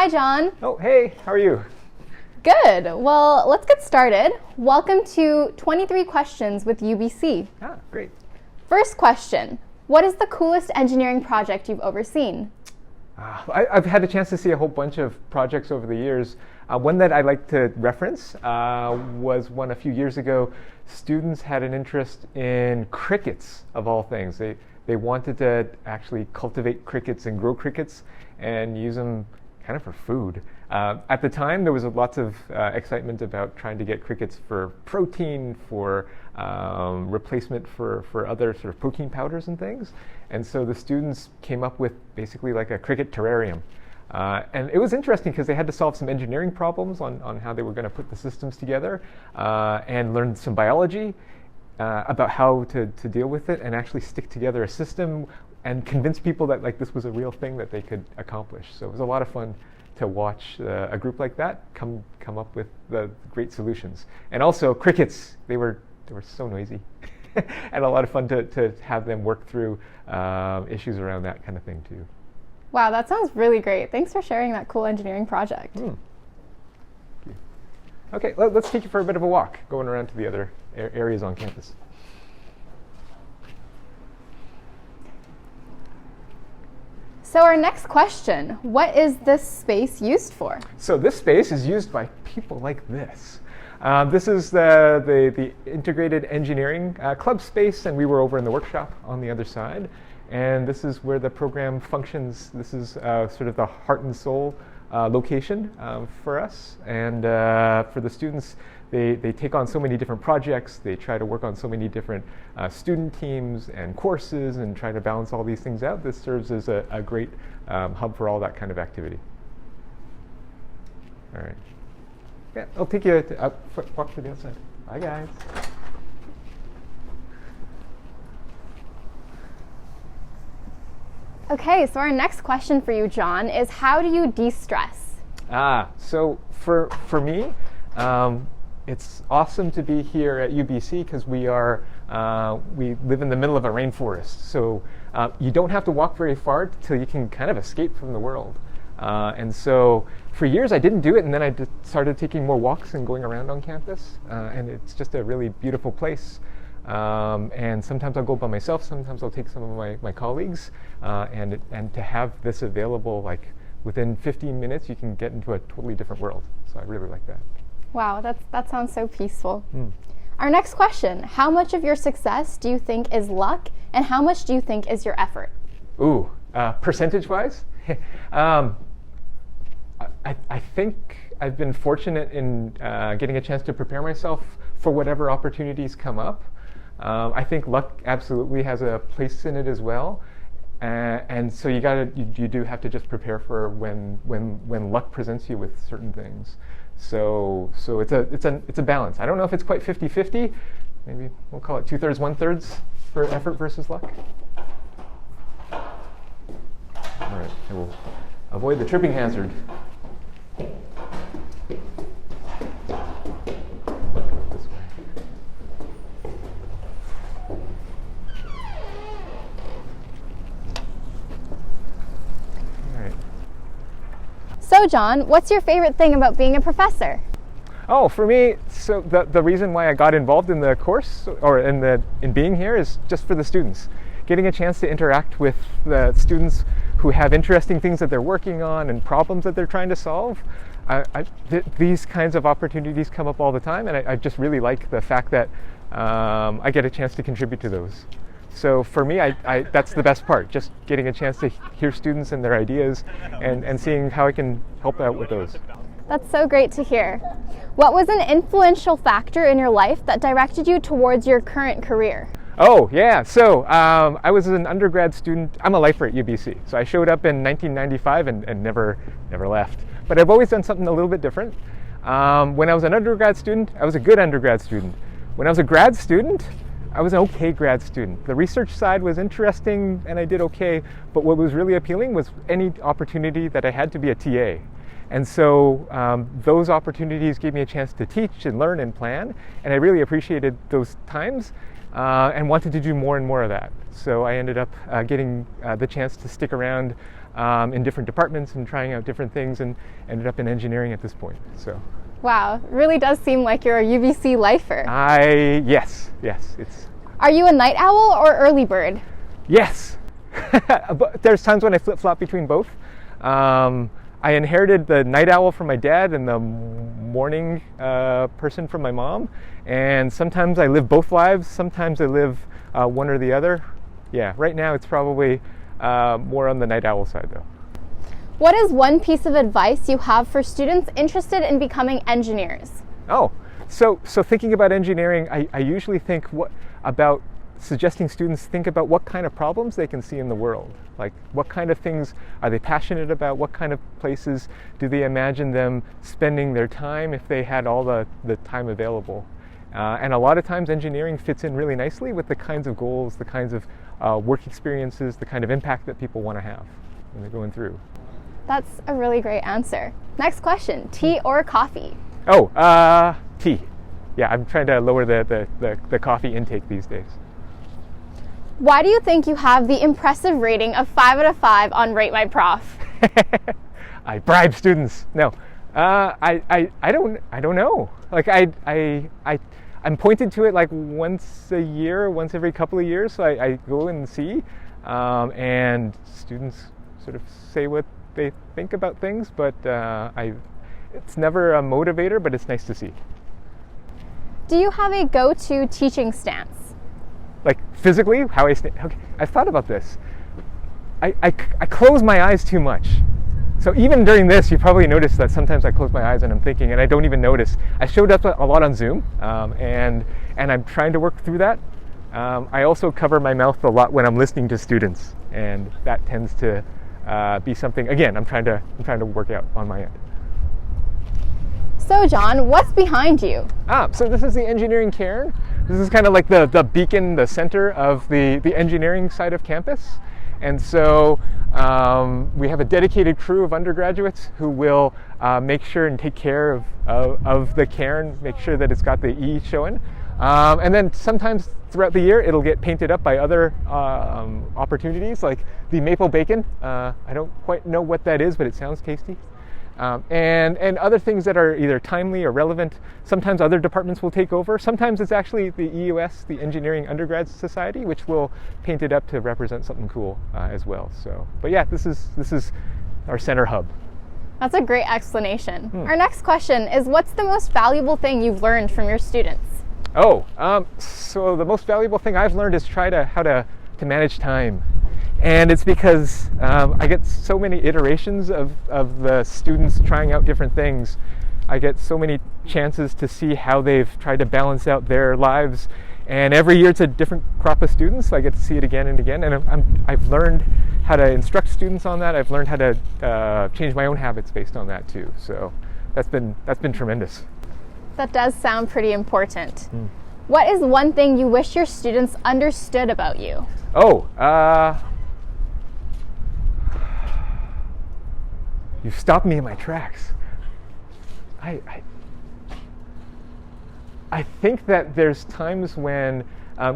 Hi, John. Oh, hey, how are you? Good. Well, let's get started. Welcome to 23 Questions with UBC. Ah, great. First question. What is the coolest engineering project you've overseen? I've had a chance to see a whole bunch of projects over the years. One that I like to reference was one a few years ago. Students had an interest in crickets, of all things. They wanted to actually cultivate crickets and grow crickets and use them kind of for food. At the time, there was lots of excitement about trying to get crickets for protein, for replacement for other sort of protein powders and things. And so the students came up with basically like a cricket terrarium. And it was interesting because they had to solve some engineering problems on how they were going to put the systems together and learn some biology about how to deal with it and actually stick together a system and convince people that like this was a real thing that they could accomplish. So it was a lot of fun to watch a group like that come up with the great solutions. And also crickets, they were so noisy and a lot of fun to have them work through issues around that kind of thing too. Wow, that sounds really great. Thanks for sharing that cool engineering project. Thank you. Okay, let's take you for a bit of a walk, going around to the other areas on campus. So our next question, what is this space used for? So this space is used by people like this. This is the integrated engineering club space, and we were over in the workshop on the other side. And this is where the program functions. This is sort of the heart and soul location for us. And for the students, they take on so many different projects. They try to work on so many different student teams and courses and try to balance all these things out. This serves as a great hub for all that kind of activity. All right. Yeah, I'll take you walk to the outside. Bye, guys. Okay, so our next question for you, John, is how do you de-stress? So for me, it's awesome to be here at UBC because we live in the middle of a rainforest. So you don't have to walk very far till you can kind of escape from the world. And so for years I didn't do it, and then I started taking more walks and going around on campus. And it's just a really beautiful place. And sometimes I'll go by myself, sometimes I'll take some of my colleagues, and to have this available, like within 15 minutes, you can get into a totally different world. So I really like that. Wow, that sounds so peaceful. Our next question, how much of your success do you think is luck, and how much do you think is your effort? Ooh, percentage-wise? I think I've been fortunate in getting a chance to prepare myself for whatever opportunities come up. I think luck absolutely has a place in it as well, and so you do have to just prepare for when luck presents you with certain things. So it's a balance. I don't know if it's quite 50-50. Maybe we'll call it 2/3, 1/3 for effort versus luck. All right, I will avoid the tripping hazard. So John, what's your favorite thing about being a professor? Oh, for me, so the reason why I got involved in the course or in being here is just for the students. Getting a chance to interact with the students who have interesting things that they're working on and problems that they're trying to solve. These kinds of opportunities come up all the time, and I just really like the fact that I get a chance to contribute to those. So for me, that's the best part, just getting a chance to hear students and their ideas and seeing how I can help out with those. That's so great to hear. What was an influential factor in your life that directed you towards your current career? Oh, yeah. So I was an undergrad student. I'm a lifer at UBC. So I showed up in 1995 and never left. But I've always done something a little bit different. When I was an undergrad student, I was a good undergrad student. When I was a grad student, I was an okay grad student. The research side was interesting and I did okay, but what was really appealing was any opportunity that I had to be a TA. And so those opportunities gave me a chance to teach and learn and plan, and I really appreciated those times and wanted to do more and more of that. So I ended up getting the chance to stick around in different departments and trying out different things, and ended up in engineering at this point. So. Wow, really does seem like you're a UBC lifer. Yes, it's. Are you a night owl or early bird? Yes, but there's times when I flip-flop between both. I inherited the night owl from my dad and the morning person from my mom, and sometimes I live both lives, sometimes I live one or the other. Yeah, right now it's probably more on the night owl side though. What is one piece of advice you have for students interested in becoming engineers? Oh, so thinking about engineering, I usually think about suggesting students think about what kind of problems they can see in the world. Like, what kind of things are they passionate about? What kind of places do they imagine them spending their time if they had all the time available? And a lot of times engineering fits in really nicely with the kinds of goals, the kinds of work experiences, the kind of impact that people want to have when they're going through. That's a really great answer. Next question, tea or coffee? Oh, tea. Yeah, I'm trying to lower the coffee intake these days. Why do you think you have the impressive rating of 5 out of 5 on Rate My Prof? I bribe students. No, I don't know. Like I'm pointed to it like once a year, once every couple of years. So I go and see, and students sort of say what they think about things. But it's never a motivator, but it's nice to see. Do you have a go-to teaching stance? Like physically, how I stand? Okay, I've thought about this. I close my eyes too much. So even during this, you probably noticed that sometimes I close my eyes and I'm thinking, and I don't even notice. I showed up a lot on Zoom, and I'm trying to work through that. I also cover my mouth a lot when I'm listening to students, and that tends to be something. Again, I'm trying to work out on my end. So Jon, what's behind you? So this is the engineering cairn. This is kind of like the beacon, the center of the engineering side of campus. And so we have a dedicated crew of undergraduates who will make sure and take care of the cairn, make sure that it's got the E showing. And then sometimes throughout the year, it'll get painted up by other opportunities, like the maple bacon. I don't quite know what that is, but it sounds tasty. And other things that are either timely or relevant. Sometimes other departments will take over. Sometimes it's actually the EUS, the Engineering Undergrads Society, which will paint it up to represent something cool as well. So, but yeah, this is our center hub. That's a great explanation. Our next question is, what's the most valuable thing you've learned from your students? So the most valuable thing I've learned is how to manage time. And it's because I get so many iterations of the students trying out different things. I get so many chances to see how they've tried to balance out their lives. And every year it's a different crop of students, so I get to see it again and again. And I've learned how to instruct students on that. I've learned how to change my own habits based on that too. So that's been tremendous. That does sound pretty important. What is one thing you wish your students understood about you? You've stopped me in my tracks. I think that there's times when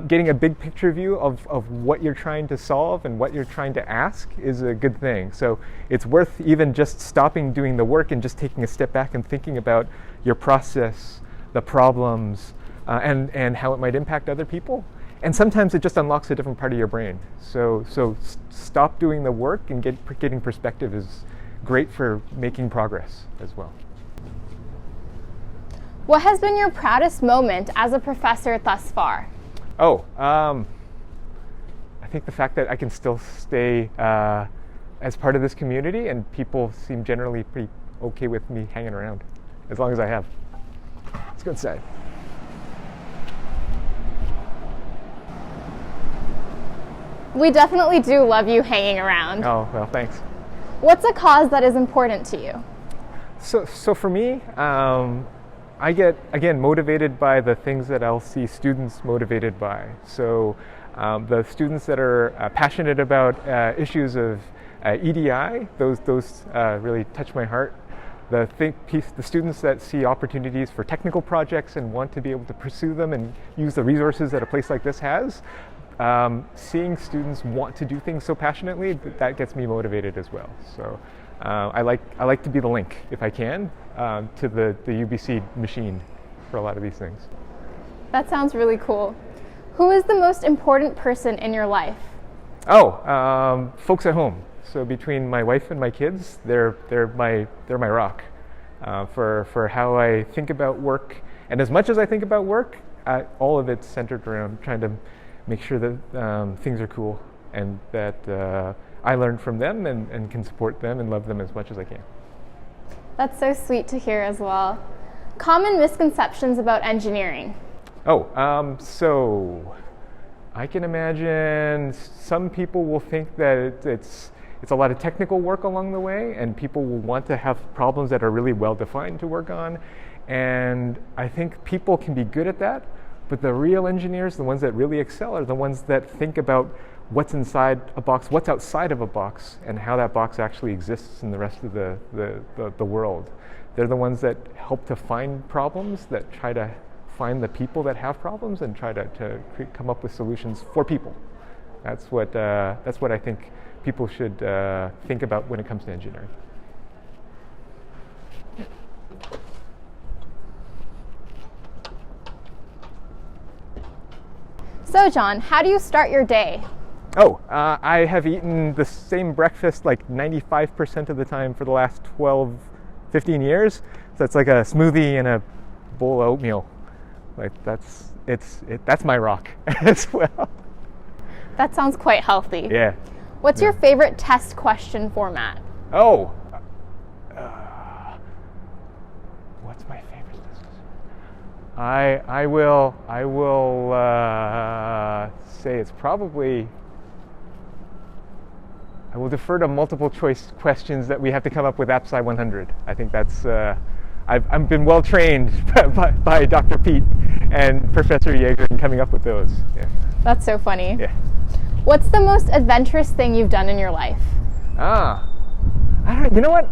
getting a big picture view of what you're trying to solve and what you're trying to ask is a good thing. So it's worth even just stopping doing the work and just taking a step back and thinking about your process, the problems, and how it might impact other people. And sometimes it just unlocks a different part of your brain. So stop doing the work and getting perspective is great for making progress as well. What has been your proudest moment as a professor thus far? I think the fact that I can still stay as part of this community, and people seem generally pretty okay with me hanging around, as long as I have. Let's go inside. We definitely do love you hanging around. Oh, well, thanks. What's a cause that is important to you? So for me, I get, again, motivated by the things that I'll see students motivated by. So the students that are passionate about issues of EDI, those really touch my heart. The students that see opportunities for technical projects and want to be able to pursue them and use the resources that a place like this has, seeing students want to do things so passionately, that gets me motivated as well. So I like to be the link, if I can, to the UBC machine for a lot of these things. That sounds really cool. Who is the most important person in your life? Oh, folks at home. So between my wife and my kids, they're my rock for how I think about work. And as much as I think about work, all of it's centered around trying to make sure that things are cool and that I learn from them and can support them and love them as much as I can. That's so sweet to hear as well. Common misconceptions about engineering. Oh, so I can imagine some people will think that it's a lot of technical work along the way, and people will want to have problems that are really well defined to work on. And I think people can be good at that, but the real engineers, the ones that really excel, are the ones that think about what's inside a box, what's outside of a box, and how that box actually exists in the rest of the world. They're the ones that help to find problems, that try to find the people that have problems and try to come up with solutions for people. That's what I think people should think about when it comes to engineering. So Jon, how do you start your day? Oh, I have eaten the same breakfast like 95% of the time for the last 12, 15 years. So it's like a smoothie and a bowl of oatmeal. Like that's my rock as well. That sounds quite healthy. Yeah. What's your favorite test question format? Oh, what's my favorite test? I will say it's probably. I will defer to multiple choice questions that we have to come up with AppSci 100. I think that's. I've been well trained by Dr. Pete and Professor Yeager in coming up with those. Yeah. That's so funny. Yeah. What's the most adventurous thing you've done in your life? I don't. You know what?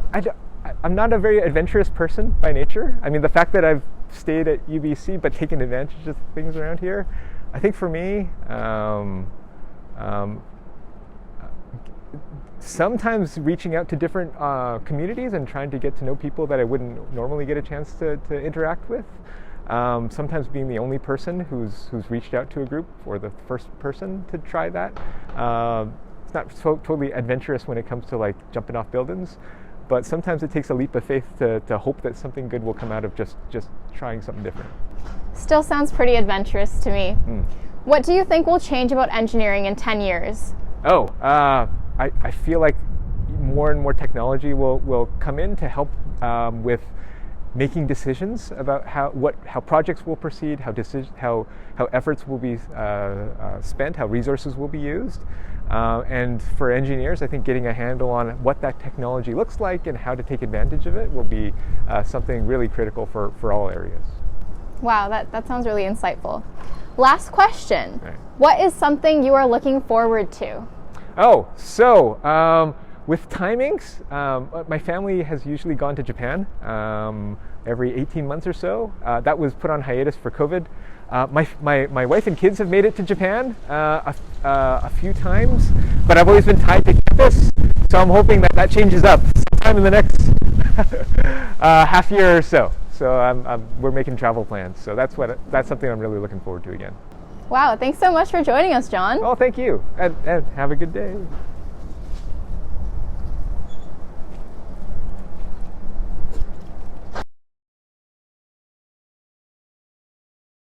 I'm not a very adventurous person by nature. I mean, the fact that I've stayed at UBC but taken advantage of things around here, I think for me, sometimes reaching out to different communities and trying to get to know people that I wouldn't normally get a chance to interact with. Sometimes being the only person who's reached out to a group, or the first person to try that. It's not totally adventurous when it comes to like jumping off buildings, but sometimes it takes a leap of faith to hope that something good will come out of just trying something different. Still sounds pretty adventurous to me. What do you think will change about engineering in 10 years? Oh, I feel like more and more technology will come in to help with making decisions about how projects will proceed, how efforts will be spent, how resources will be used. And for engineers, I think getting a handle on what that technology looks like and how to take advantage of it will be something really critical for all areas. Wow, that sounds really insightful. Last question. Right. What is something you are looking forward to? Oh, so with timings, my family has usually gone to Japan every 18 months or so. That was put on hiatus for COVID. My wife and kids have made it to Japan a few times, but I've always been tied to campus, so I'm hoping that changes up sometime in the next half year or so. So we're making travel plans, so that's something I'm really looking forward to again. Wow, thanks so much for joining us, Jon. Oh, thank you, and have a good day.